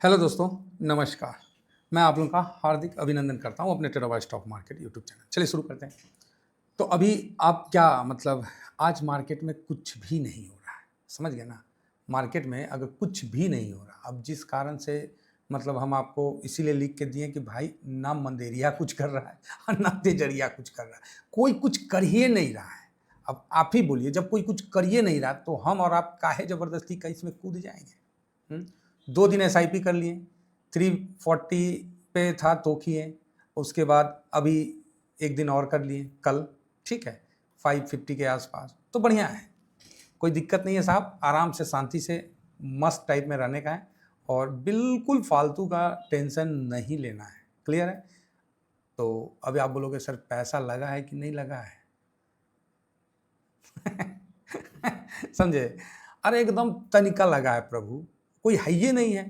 Hello दोस्तों, नमस्कार। मैं आप लोगों का हार्दिक अभिनंदन करता हूँ अपने टेरावाइज स्टॉक मार्केट यूट्यूब चैनल। चलिए शुरू करते हैं। तो अभी आप क्या मतलब आज मार्केट में कुछ भी नहीं हो रहा है, समझ गए ना? मार्केट में अगर कुछ भी नहीं हो रहा, अब जिस कारण से मतलब हम आपको इसीलिए लिख के दिए कि भाई ना मंदेरिया कुछ कर रहा है और ना तेजरिया कुछ कर रहा है। कोई कुछ कर ही नहीं रहा है। अब आप ही बोलिए, जब कोई कुछ कर ही नहीं रहा तो हम और आप काहे ज़बरदस्ती का इसमें कूद जाएँगे? हुँ? 2 दिन एसआईपी कर लिए, 340 पे था तो किए, उसके बाद अभी 1 दिन और कर लिए कल, ठीक है? 550 के आस-पास, तो बढ़िया है, कोई दिक्कत नहीं है साहब, आराम से शांति से मस्त टाइप में रहने का है और बिल्कुल फालतू का टेंशन नहीं लेना है, क्लियर है? तो अभी आप बोलोगे सर पैसा लगा है कि नहीं लगा है? समझे? अरे एकदम तनिका लगा है प्रभु, कोई है ही नहीं है।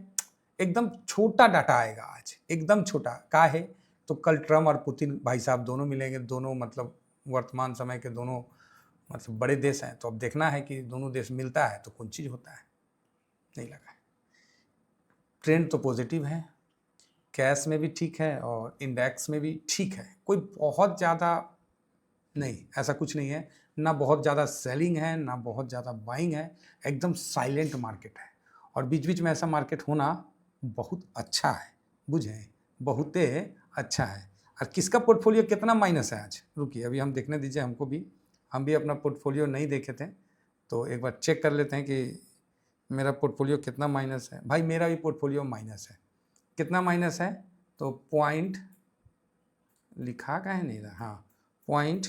एकदम छोटा डाटा आएगा आज, एकदम छोटा। काहे? तो कल ट्रम्प और पुतिन भाई साहब दोनों मिलेंगे, दोनों मतलब वर्तमान समय के दोनों मतलब बड़े देश हैं, तो अब देखना है कि दोनों देश मिलता है तो कौन चीज़ होता है, नहीं लगा है। ट्रेंड तो पॉजिटिव है, कैश में भी ठीक है और इंडेक्स में भी ठीक है, कोई बहुत ज़्यादा नहीं, ऐसा कुछ नहीं है, ना बहुत ज़्यादा सेलिंग है, ना बहुत ज़्यादा बाइंग है, एकदम साइलेंट मार्केट है और बीच-बीच में ऐसा मार्केट होना बहुत अच्छा है, बुझे? बहुते अच्छा है। और किसका पोर्टफ़ोलियो कितना माइनस है आज? रुकिए, अभी हम देखने दीजिए हमको भी, हम भी अपना पोर्टफ़ोलियो नहीं देखे थे, तो एक बार चेक कर लेते हैं कि मेरा पोर्टफ़ोलियो कितना माइनस है। भाई मेरा भी पोर्टफ़ोलियो माइनस है। कितना माइनस है? तो पॉइंट लिखा काहे नहीं रहा? हाँ, पॉइंट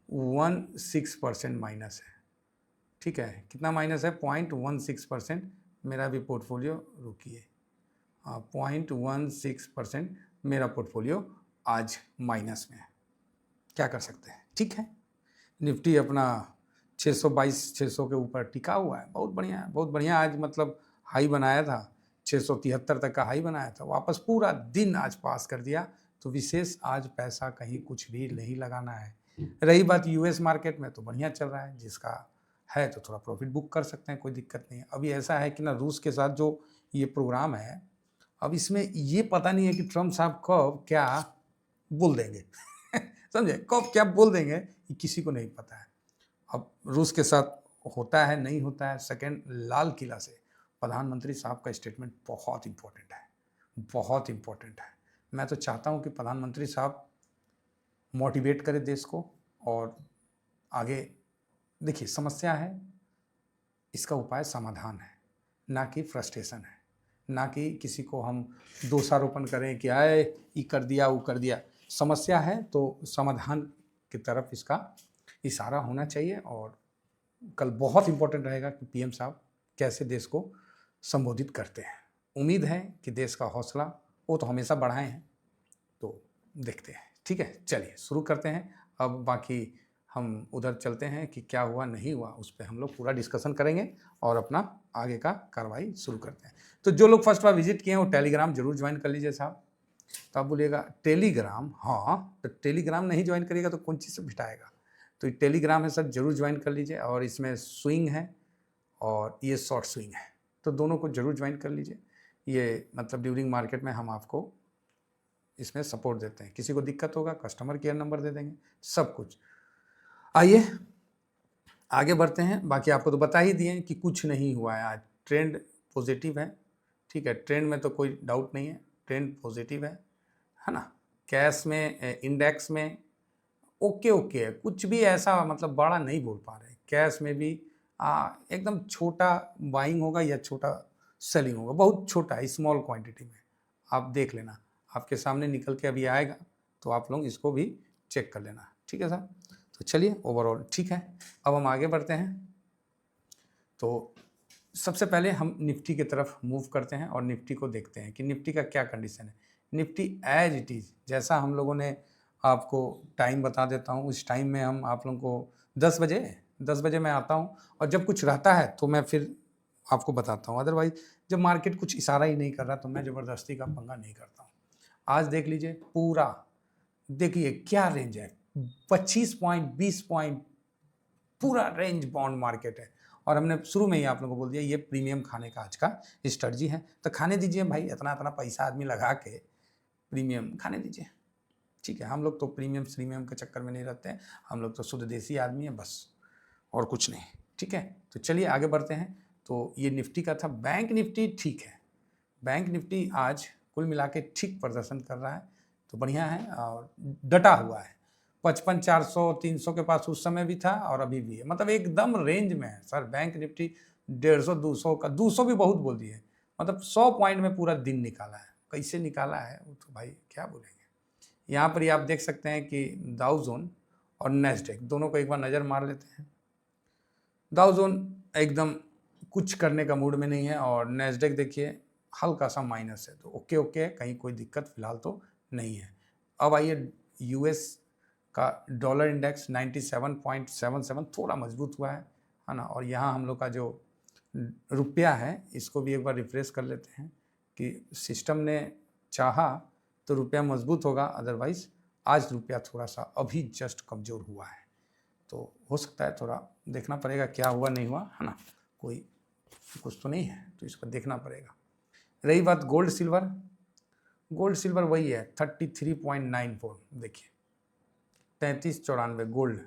16% माइनस है, ठीक है? कितना माइनस है? 0.16% मेरा भी पोर्टफोलियो, रुकिए, 0.16% मेरा पोर्टफोलियो आज माइनस में है। क्या कर सकते हैं? ठीक है, निफ्टी अपना 622-600 के ऊपर टिका हुआ है, बहुत बढ़िया है, बहुत बढ़िया। आज मतलब हाई बनाया था, 673 तक का हाई बनाया था, वापस पूरा दिन आज पास कर दिया। तो विशेष आज पैसा कहीं कुछ भी नहीं लगाना है। रही बात यूएस मार्केट में, तो बढ़िया चल रहा है, जिसका है तो थोड़ा प्रॉफिट बुक कर सकते हैं, कोई दिक्कत नहीं है। अभी ऐसा है कि ना रूस के साथ जो ये प्रोग्राम है, अब इसमें ये पता नहीं है कि ट्रम्प साहब कब क्या बोल देंगे समझे? कब क्या बोल देंगे ये किसी को नहीं पता है। अब रूस के साथ होता है नहीं होता है, सेकंड लाल किला से प्रधानमंत्री साहब का स्टेटमेंट बहुत इम्पोर्टेंट है, बहुत इम्पोर्टेंट है। मैं तो चाहता हूँ कि प्रधानमंत्री साहब मोटिवेट करें देश को और आगे। देखिए समस्या है, इसका उपाय समाधान है, ना कि फ्रस्ट्रेशन है, ना कि किसी को हम दोषारोपण करें कि आए ये कर दिया वो कर दिया। समस्या है तो समाधान की तरफ इसका इशारा होना चाहिए और कल बहुत इम्पोर्टेंट रहेगा कि पीएम साहब कैसे देश को संबोधित करते हैं। उम्मीद है कि देश का हौसला वो तो हमेशा बढ़ाए हैं, तो देखते हैं। ठीक है, चलिए शुरू करते हैं। अब बाकी हम उधर चलते हैं कि क्या हुआ नहीं हुआ, उस पर हम लोग पूरा डिस्कशन करेंगे और अपना आगे का कार्रवाई शुरू करते हैं। तो जो लोग फर्स्ट बार विजिट किए हैं वो टेलीग्राम जरूर ज्वाइन कर लीजिए साहब। तो आप बोलिएगा टेलीग्राम, हाँ तो टेलीग्राम नहीं ज्वाइन करिएगा तो कौन चीज़ से बिठाएगा? तो ये टेलीग्राम है सर, जरूर ज्वाइन कर लीजिए और इसमें स्विंग है और ये शॉर्ट स्विंग है, तो दोनों को जरूर ज्वाइन कर लीजिए। ये मतलब ड्यूरिंग मार्केट में हम आपको इसमें सपोर्ट देते हैं, किसी को दिक्कत होगा कस्टमर केयर नंबर दे देंगे, सब कुछ। आइए आगे बढ़ते हैं। बाकी आपको तो बता ही दिए कि कुछ नहीं हुआ है आज, ट्रेंड पॉजिटिव है, ठीक है, ट्रेंड में तो कोई डाउट नहीं है, ट्रेंड पॉजिटिव है ना? कैश में इंडेक्स में ओके ओके है, कुछ भी ऐसा मतलब बड़ा नहीं बोल पा रहे। कैश में भी एकदम छोटा बाइंग होगा या छोटा सेलिंग होगा, बहुत छोटा स्मॉल क्वांटिटी में, आप देख लेना, आपके सामने निकल के अभी आएगा तो आप लोग इसको भी चेक कर लेना, ठीक है साहब? तो चलिए ओवरऑल ठीक है, अब हम आगे बढ़ते हैं। तो सबसे पहले हम निफ्टी की तरफ मूव करते हैं और निफ्टी को देखते हैं कि निफ्टी का क्या कंडीशन है। निफ्टी एज इट इज़ जैसा हम लोगों ने आपको टाइम बता देता हूँ, उस टाइम में हम आप लोगों को 10 बजे मैं आता हूँ और जब कुछ रहता है तो मैं फिर आपको बताता हूँ। अदरवाइज जब मार्केट कुछ इशारा ही नहीं कर रहा तो मैं ज़बरदस्ती का पंगा नहीं करता हूँ। आज देख लीजिए पूरा, देखिए क्या रेंज है, 25 पॉइंट 20 पॉइंट पूरा रेंज बॉन्ड मार्केट है और हमने शुरू में ही आप लोगों को बोल दिया ये प्रीमियम खाने का आज का स्ट्रेटजी है, तो खाने दीजिए भाई, इतना इतना पैसा आदमी लगा के प्रीमियम खाने दीजिए, ठीक है। हम लोग तो प्रीमियम श्रीमियम के चक्कर में नहीं रहते हैं, हम लोग तो शुद्ध देसी आदमी है बस, और कुछ नहीं, ठीक है। तो चलिए आगे बढ़ते हैं। तो ये निफ्टी का था। बैंक निफ्टी ठीक है, बैंक निफ्टी आज कुल मिला के ठीक प्रदर्शन कर रहा है, तो बढ़िया है और डटा हुआ है। 55 400 300 के पास उस समय भी था और अभी भी है, मतलब एकदम रेंज में है सर। बैंक निफ्टी 150 200 का, 200 भी बहुत बोल दिए, मतलब 100 पॉइंट में पूरा दिन निकाला है। कैसे निकाला है वो तो भाई क्या बोलेंगे। यहाँ पर ही आप देख सकते हैं कि डाउ जोन और नैस्डैक दोनों को एक बार नज़र मार लेते हैं। डाउ जोन एकदम कुछ करने का मूड में नहीं है और नैस्डैक देखिए हल्का सा माइनस है, तो ओके ओके है, कहीं कोई दिक्कत फिलहाल तो नहीं है। अब आइए यूएस का डॉलर इंडेक्स 97.77 थोड़ा मजबूत हुआ है ना। और यहाँ हम लोग का जो रुपया है इसको भी एक बार रिफ्रेश कर लेते हैं कि सिस्टम ने चाहा तो रुपया मजबूत होगा, अदरवाइज आज रुपया थोड़ा सा अभी जस्ट कमज़ोर हुआ है, तो हो सकता है थोड़ा देखना पड़ेगा क्या हुआ नहीं हुआ, है ना। कोई कुछ तो नहीं है, तो इसको देखना पड़ेगा। रही बात गोल्ड सिल्वर, गोल्ड सिल्वर वही है 33.94, देखिए 3394 गोल्ड,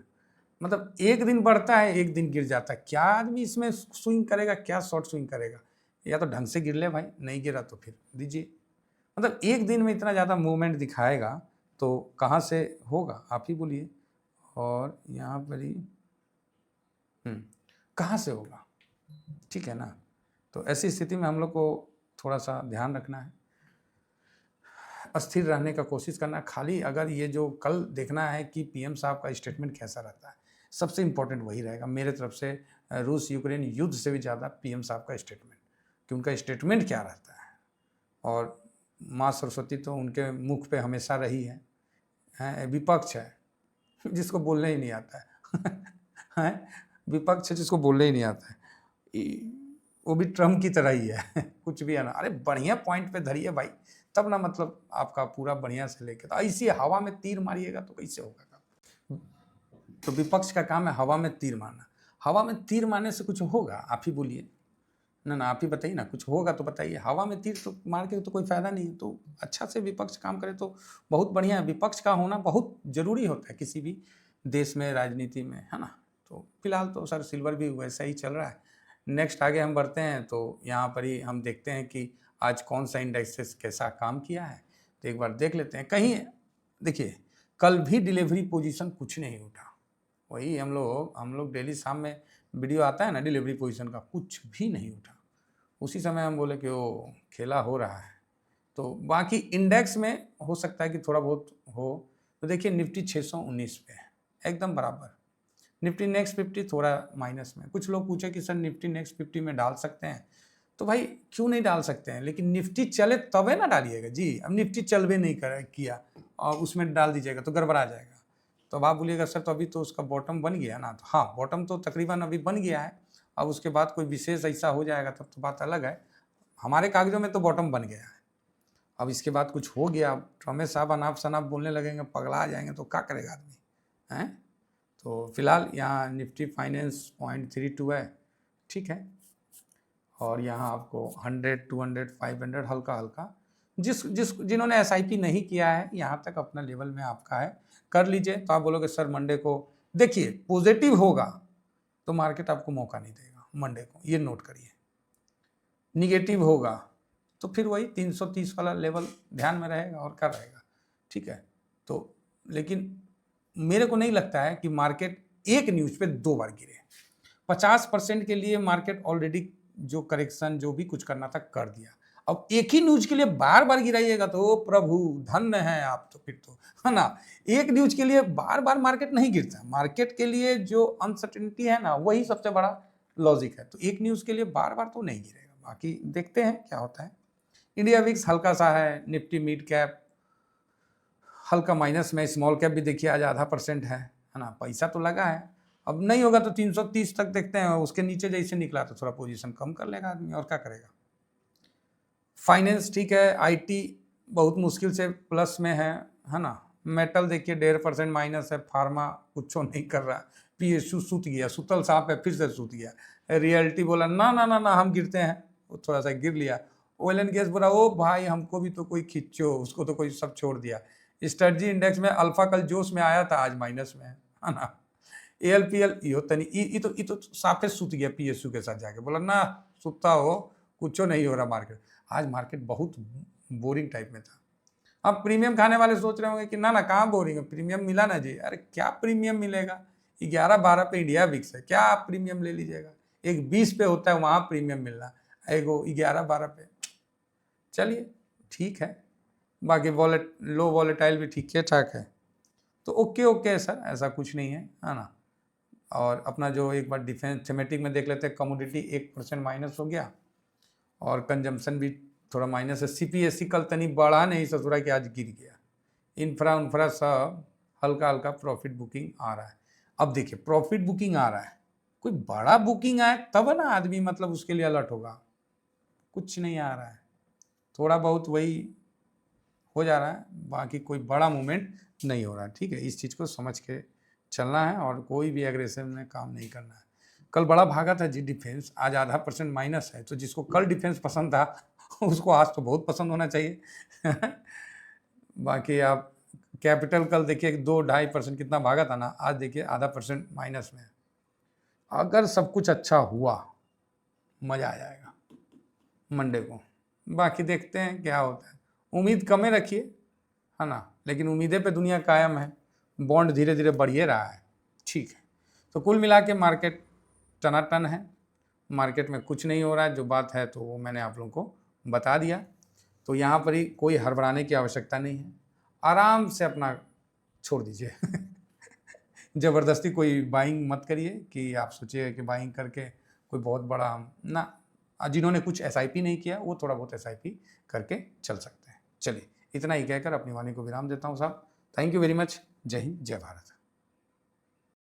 मतलब एक दिन बढ़ता है एक दिन गिर जाता है। क्या आदमी इसमें स्विंग करेगा, क्या शॉर्ट स्विंग करेगा, या तो ढंग से गिर ले भाई, नहीं गिरा तो फिर दीजिए। मतलब एक दिन में इतना ज़्यादा मूवमेंट दिखाएगा तो कहाँ से होगा आप ही बोलिए। और यहाँ पर ही कहाँ से होगा, ठीक है ना। तो ऐसी स्थिति में हम लोग को थोड़ा सा ध्यान रखना है, अस्थिर रहने का कोशिश करना। खाली अगर ये जो कल देखना है कि पीएम साहब का स्टेटमेंट कैसा रहता है, सबसे इम्पोर्टेंट वही रहेगा मेरे तरफ से। रूस यूक्रेन युद्ध से भी ज़्यादा पीएम साहब का स्टेटमेंट, कि उनका स्टेटमेंट क्या रहता है। और माँ सरस्वती तो उनके मुख पे हमेशा रही है। विपक्ष है जिसको बोलने ही नहीं आता है विपक्ष है जिसको बोलने ही नहीं आता है, वो भी ट्रम्प की तरह ही है कुछ भी है ना। अरे बढ़िया पॉइंट पे धरिए भाई, तब ना मतलब आपका पूरा बढ़िया से लेके, तो ऐसी हवा में तीर मारिएगा तो कैसे होगा। तो विपक्ष का काम है हवा में तीर मारना। हवा में तीर मारने से कुछ होगा आप ही बोलिए ना, आप ही बताइए ना, कुछ होगा तो बताइए। हवा में तीर तो मार के तो कोई फायदा नहीं है। तो अच्छा से विपक्ष काम करे तो बहुत बढ़िया है। विपक्ष का होना बहुत जरूरी होता है किसी भी देश में, राजनीति में, है ना। तो फिलहाल तो सर सिल्वर भी वैसा ही चल रहा है। नेक्स्ट आगे हम बढ़ते हैं, तो यहाँ पर ही हम देखते हैं कि आज कौन सा इंडेक्सेस कैसा काम किया है, तो एक बार देख लेते हैं। कहीं देखिए कल भी डिलीवरी पोजीशन कुछ नहीं उठा, वही हम लोग डेली शाम में वीडियो आता है ना डिलीवरी पोजीशन का, कुछ भी नहीं उठा। उसी समय हम बोले कि वो खेला हो रहा है। तो बाकी इंडेक्स में हो सकता है कि थोड़ा बहुत हो। तो देखिए निफ्टी 619 पे है एकदम बराबर। निफ्टी नेक्स्ट 50 थोड़ा माइनस में। कुछ लोग पूछे कि सर निफ्टी नेक्स्ट 50 में डाल सकते हैं, तो भाई क्यों नहीं डाल सकते हैं, लेकिन निफ्टी चले तबे ना डालिएगा जी। अब निफ्टी चल भी नहीं किया और उसमें डाल दीजिएगा तो गड़बड़ा जाएगा। तो अब आप बोलिएगा सर तो अभी तो उसका बॉटम बन गया ना, तो हाँ बॉटम तो तकरीबन अभी बन गया है। अब उसके बाद कोई विशेष ऐसा हो जाएगा तब तो बात अलग है। हमारे कागजों में तो बॉटम बन गया है। अब इसके बाद कुछ हो गया, रमेश साहब अनाप शनाप बोलने लगेंगे, पगला जाएंगे, तो क्या करेगा आदमी हैं। तो फिलहाल यहाँ निफ्टी फाइनेंस 0.32 है, ठीक है। और यहाँ आपको 100 200 500 हल्का हल्का, जिन्होंने एसआईपी नहीं किया है यहाँ तक अपना लेवल में आपका है, कर लीजिए। तो आप बोलोगे सर मंडे को देखिए पॉजिटिव होगा तो मार्केट आपको मौका नहीं देगा मंडे को, ये नोट करिए। निगेटिव होगा तो फिर वही 330 वाला लेवल ध्यान में रहेगा और क्या रहेगा, ठीक है। तो लेकिन मेरे को नहीं लगता है कि मार्केट एक न्यूज़ पे 2 बार गिरे। 50% के लिए मार्केट ऑलरेडी जो करेक्शन जो भी कुछ करना था कर दिया। अब एक ही न्यूज के लिए बार बार गिराइएगा तो प्रभु धन्य है आप, तो फिर तो है ना। एक न्यूज के लिए बार बार मार्केट नहीं गिरता। मार्केट के लिए जो अनसर्टेनिटी है ना वही सबसे बड़ा लॉजिक है। तो एक न्यूज के लिए बार बार तो नहीं गिरेगा, बाकी देखते हैं क्या होता है। इंडिया विक्स हल्का सा है, निफ्टी मिड कैप हल्का माइनस में, स्मॉल कैप भी देखिए आज 0.5% है ना। पैसा तो लगा है, अब नहीं होगा तो 330 तक देखते हैं। उसके नीचे जैसे निकला तो थोड़ा पोजीशन कम कर लेगा आदमी, और क्या करेगा। फाइनेंस ठीक है, आईटी बहुत मुश्किल से प्लस में है ना। मेटल देखिए 1.5% माइनस है, फार्मा कुछ नहीं कर रहा, PSU सूत गया, सुतल सांप है फिर से सूत गया। रियल्टी बोला ना ना ना ना हम गिरते हैं, वो थोड़ा सा गिर लिया। ऑयल एंड गैस बोला ओ भाई हमको भी तो कोई खींचो, उसको तो कोई सब छोड़ दिया। स्ट्रेटजी इंडेक्स में अल्फा कल जोश में आया था, आज माइनस में है ना। ALPL यो तनी ई तो साफे सूत गया PSU के साथ जाके, बोला ना सुता हो कुछ नहीं हो रहा मार्केट। आज मार्केट बहुत बोरिंग टाइप में था। अब प्रीमियम खाने वाले सोच रहे होंगे कि ना ना कहाँ बोरिंग है, प्रीमियम मिला ना जी। अरे क्या प्रीमियम मिलेगा, 11-12 पे इंडिया विक्स है, क्या आप प्रीमियम ले लीजिएगा। एक 20 पे होता है वहाँ प्रीमियम मिलना, एगो 11-12 पे। चलिए ठीक है, बाकी लो वॉलेटाइल भी ठीक ठाक है, तो ओके है सर, ऐसा कुछ नहीं है ना। और अपना जो एक बार डिफेंस थीमेटिक में देख लेते हैं, कमोडिटी 1% माइनस हो गया और कंजम्पशन भी थोड़ा माइनस है। CPSE कल तनी बढ़ा नहीं ससुरा कि आज गिर गया। इंफ्रा सब हल्का हल्का प्रॉफिट बुकिंग आ रहा है। अब देखिए प्रॉफिट बुकिंग आ रहा है, कोई बड़ा बुकिंग आए तब ना आदमी मतलब उसके लिए अलर्ट होगा। कुछ नहीं आ रहा है, थोड़ा बहुत वही हो जा रहा है, बाकी कोई बड़ा मूवमेंट नहीं हो रहा है। ठीक है, इस चीज़ को समझ के चलना है और कोई भी एग्रेसिव में काम नहीं करना है। कल बड़ा भागा था जी डिफेंस, आज %0.5 माइनस है, तो जिसको कल डिफेंस पसंद था उसको आज तो बहुत पसंद होना चाहिए। बाकी आप कैपिटल कल देखिए 2-2.5% कितना भागा था ना, आज देखिए %0.5 माइनस में। अगर सब कुछ अच्छा हुआ मज़ा आ जाएगा मंडे को, बाकी देखते हैं क्या होता है। उम्मीद कम रखिए है ना, लेकिन उम्मीदें पे दुनिया कायम है, बॉन्ड धीरे धीरे बढ़ ही रहा है। ठीक है, तो कुल मिला के मार्केट टनाटन है, मार्केट में कुछ नहीं हो रहा है। जो बात है तो वो मैंने आप लोगों को बता दिया, तो यहाँ पर ही कोई हड़बड़ाने की आवश्यकता नहीं है, आराम से अपना छोड़ दीजिए। ज़बरदस्ती कोई बाइंग मत करिए कि आप सोचिए कि बाइंग करके कोई बहुत बड़ा ना, जिन्होंने कुछ SIP नहीं किया वो थोड़ा बहुत SIP करके चल सकते हैं। चलिए इतना ही कहकर अपनी वाणी को विराम देता हूँ साहब। Thank you very much. जय हिंद, जय भारत।